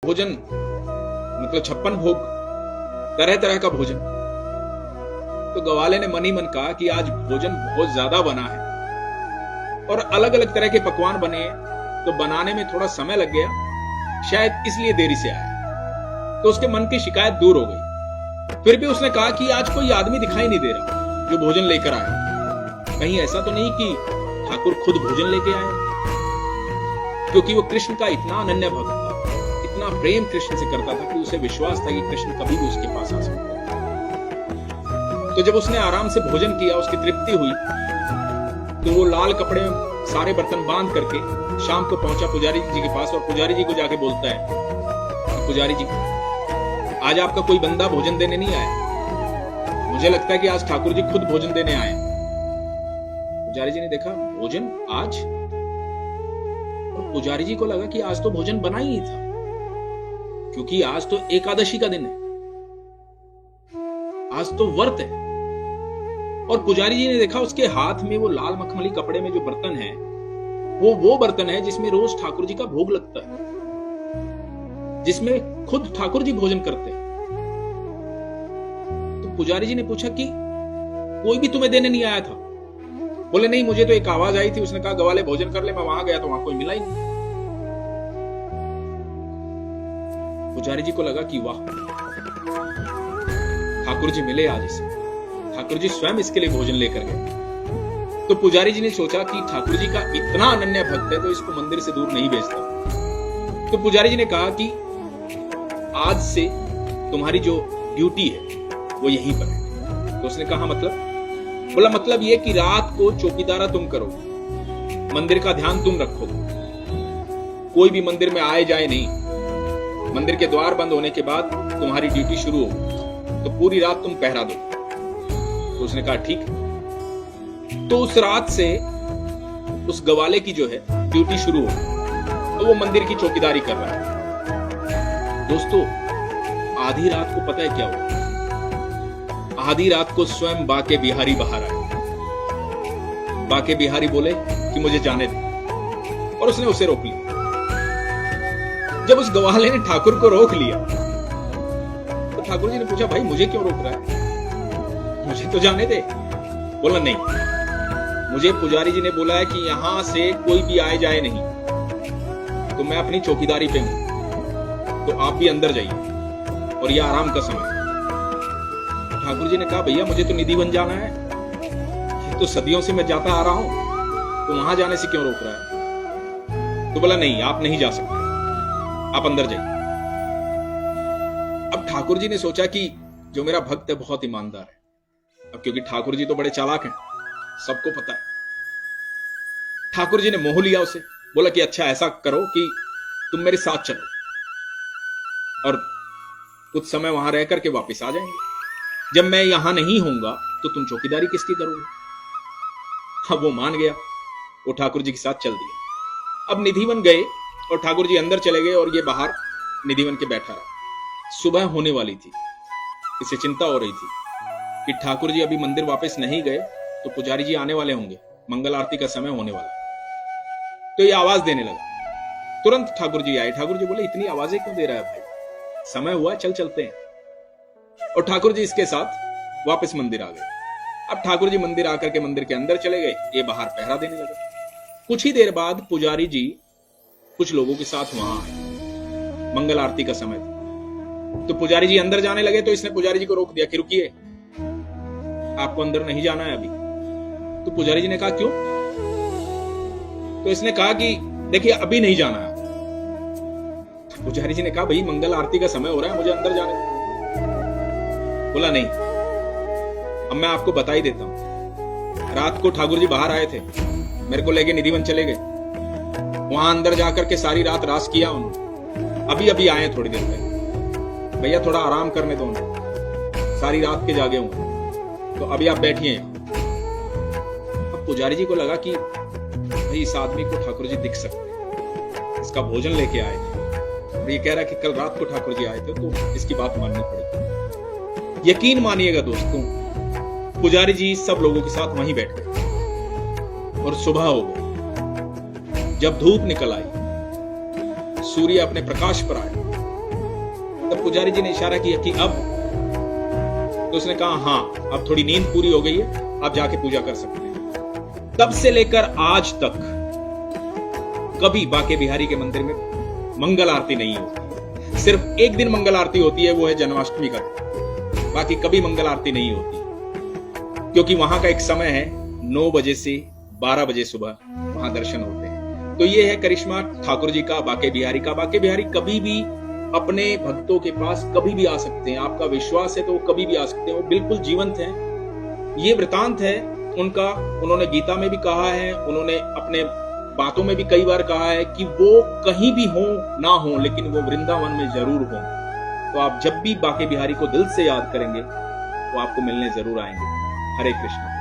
भोजन मतलब 56 भोग, तरह तरह का भोजन। तो ग्वाले ने मन ही मन कहा कि आज भोजन बहुत ज्यादा बना है और अलग अलग तरह के पकवान बने, तो बनाने में थोड़ा समय लग गया, शायद इसलिए देरी से आया। तो उसके मन की शिकायत दूर हो गई। फिर भी उसने कहा कि आज कोई आदमी दिखाई नहीं दे रहा जो भोजन लेकर आया। कहीं ऐसा तो नहीं कि ठाकुर खुद भोजन लेके आए? क्योंकि वो कृष्ण का इतना अनन्य भक्त था, इतना प्रेम कृष्ण से करता था कि उसे विश्वास था कि कृष्ण कभी भी उसके पास आ सकता है। तो जब उसने आराम से भोजन किया, उसकी तृप्ति हुई, तो वो लाल कपड़े में सारे बर्तन बांध करके शाम को पहुंचा पुजारी जी के पास और पुजारी जी को जाके बोलता है, पुजारी जी आज आपका कोई बंदा भोजन देने नहीं आया, मुझे लगता है कि आज ठाकुर जी खुद भोजन देने आए। पुजारी जी ने देखा भोजन आज, और पुजारी जी को लगा कि आज तो भोजन बना ही था, क्योंकि आज तो एकादशी का दिन है, आज तो व्रत है। और पुजारी जी ने देखा उसके हाथ में वो लाल मखमली कपड़े में जो बर्तन है, वो बर्तन है जिसमें रोज ठाकुर जी का भोग लगता है, जिसमें खुद ठाकुर जी भोजन करते हैं। तो पुजारी जी ने पूछा कि कोई भी तुम्हें देने नहीं आया था? बोले नहीं, मुझे तो एक आवाज आई थी, उसने कहा ग्वाले भोजन कर ले। मैं वहां गया तो वहां कोई मिला ही नहीं। पुजारी जी को लगा कि वाह, ठाकुर जी मिले आज इसे, ठाकुर जी स्वयं इसके लिए भोजन लेकर गए। तो पुजारी जी ने सोचा कि ठाकुर जी का इतना अनन्य भक्त है तो इसको मंदिर से दूर नहीं भेजता। तो पुजारी जी ने कहा कि आज से तुम्हारी जो ड्यूटी है वो यहीं पर है। तो उसने कहा मतलब? बोला मतलब ये कि रात को चौकीदारा तुम करो, मंदिर का ध्यान तुम रखो, कोई भी मंदिर में आए जाए नहीं। मंदिर के द्वार बंद होने के बाद तुम्हारी ड्यूटी शुरू हो, तो पूरी रात तुम पहरा दो। तो उसने कहा ठीक। तो उस रात से उस ग्वाले की जो है ड्यूटी शुरू हो, तो वो मंदिर की चौकीदारी कर रहा है। दोस्तों, आधी रात को पता है क्या हुआ? आधी रात को स्वयं बाके बिहारी बाहर आए। बाके बिहारी बोले कि मुझे जाने दे, और उसने उसे रोक लिया। जब उस ग्वाले ने ठाकुर को रोक लिया तो ठाकुर जी ने पूछा भाई मुझे क्यों रोक रहा है, मुझे तो जाने दे। बोला नहीं, मुझे पुजारी जी ने बोला है कि यहां से कोई भी आए जाए नहीं, तो मैं अपनी चौकीदारी पे हूं, तो आप भी अंदर जाइए और यह आराम का समय। ठाकुर जी ने कहा भैया मुझे तो निधि बन जाना है, ये तो सदियों से मैं जाता आ रहा हूं, तो वहां जाने से क्यों रोक रहा है? तो बोला नहीं, आप नहीं जा सकते, आप अंदर जाइए। अब ठाकुर जी ने सोचा कि जो मेरा भक्त है बहुत ईमानदार है। अब क्योंकि ठाकुर जी तो बड़े चालाक हैं, सबको पता है। ठाकुर जी ने मोह लिया उसे, बोला कि अच्छा ऐसा करो कि तुम मेरे साथ चलो और कुछ समय वहां रह करके वापस आ जाएंगे। जब मैं यहां नहीं होऊंगा तो तुम चौकीदारी किसकी करोगे? अब वो मान गया, वो ठाकुर जी के साथ चल दिया। अब निधिवन गए और ठाकुर जी अंदर चले गए और ये बाहर निधिवन के बैठा रहा। सुबह होने वाली थी, इसे चिंता हो रही थी कि ठाकुर जी अभी मंदिर वापस नहीं गए तो पुजारी जी आने वाले होंगे, मंगल आरती का समय होने वाला। तो ये आवाज देने लगा। तुरंत ठाकुर जी आए। ठाकुर जी बोले इतनी आवाजें क्यों दे रहा है भाई, समय हुआ, चल चलते हैं। और ठाकुर जी इसके साथ वापस मंदिर आ गए। अब ठाकुर जी मंदिर आकर के मंदिर के अंदर चले गए, ये बाहर पहरा देने लगे। कुछ ही देर बाद पुजारी जी कुछ लोगों के साथ वहां आए, मंगल आरती का समय था। तो पुजारी जी अंदर जाने लगे तो इसने पुजारी जी को रोक दिया कि रुकिए, आपको अंदर नहीं जाना है अभी। तो पुजारी जी ने कहा क्यों? तो इसने कहा कि देखिए अभी नहीं जाना है। तो पुजारी जी ने कहा भाई मंगल आरती का समय हो रहा है, मुझे अंदर जाने दो। बोला नहीं, अब मैं आपको बता ही देता हूं। रात को ठाकुर जी बाहर आए थे, मेरे को लेके निधिवन चले गए, वहां अंदर जाकर के सारी रात रास किया उन्होंने, अभी अभी आए थोड़ी देर पहले। भैया थोड़ा आराम करने दो उन्हें, सारी रात के जागे हूं, तो अभी आप बैठिए। अब पुजारी जी को लगा कि भाई इस आदमी को ठाकुर जी दिख सकते हैं, इसका भोजन लेके आए थे और ये कह रहा है कि कल रात को ठाकुर जी आए थे, तो इसकी बात माननी पड़ेगी। यकीन मानिएगा दोस्तों, पुजारी जी सब लोगों के साथ वहीं बैठ गए और सुबह हो गई। जब धूप निकल आई, सूर्य अपने प्रकाश पर आया, तब पुजारी जी ने इशारा किया कि अब, तो उसने कहा हाँ, अब थोड़ी नींद पूरी हो गई है, आप जाके पूजा कर सकते हैं। तब से लेकर आज तक कभी बांके बिहारी के मंदिर में मंगल आरती नहीं होती। सिर्फ एक दिन मंगल आरती होती है, वो है जन्माष्टमी का दिन, बाकी कभी मंगल आरती नहीं होती, क्योंकि वहां का एक समय है 9 बजे से 12 बजे सुबह वहां दर्शन होते हैं। तो ये है करिश्मा ठाकुर जी का, बांके बिहारी का। बांके बिहारी कभी भी अपने भक्तों के पास कभी भी आ सकते हैं। आपका विश्वास है तो वो कभी भी आ सकते हैं, वो बिल्कुल जीवंत हैं। ये वृतांत है उनका, उन्होंने गीता में भी कहा है, उन्होंने अपने बातों में भी कई बार कहा है कि वो कहीं भी हो ना हो, लेकिन वो वृंदावन में जरूर हो। तो आप जब भी बांके बिहारी को दिल से याद करेंगे वो आपको मिलने जरूर आएंगे। हरे कृष्ण।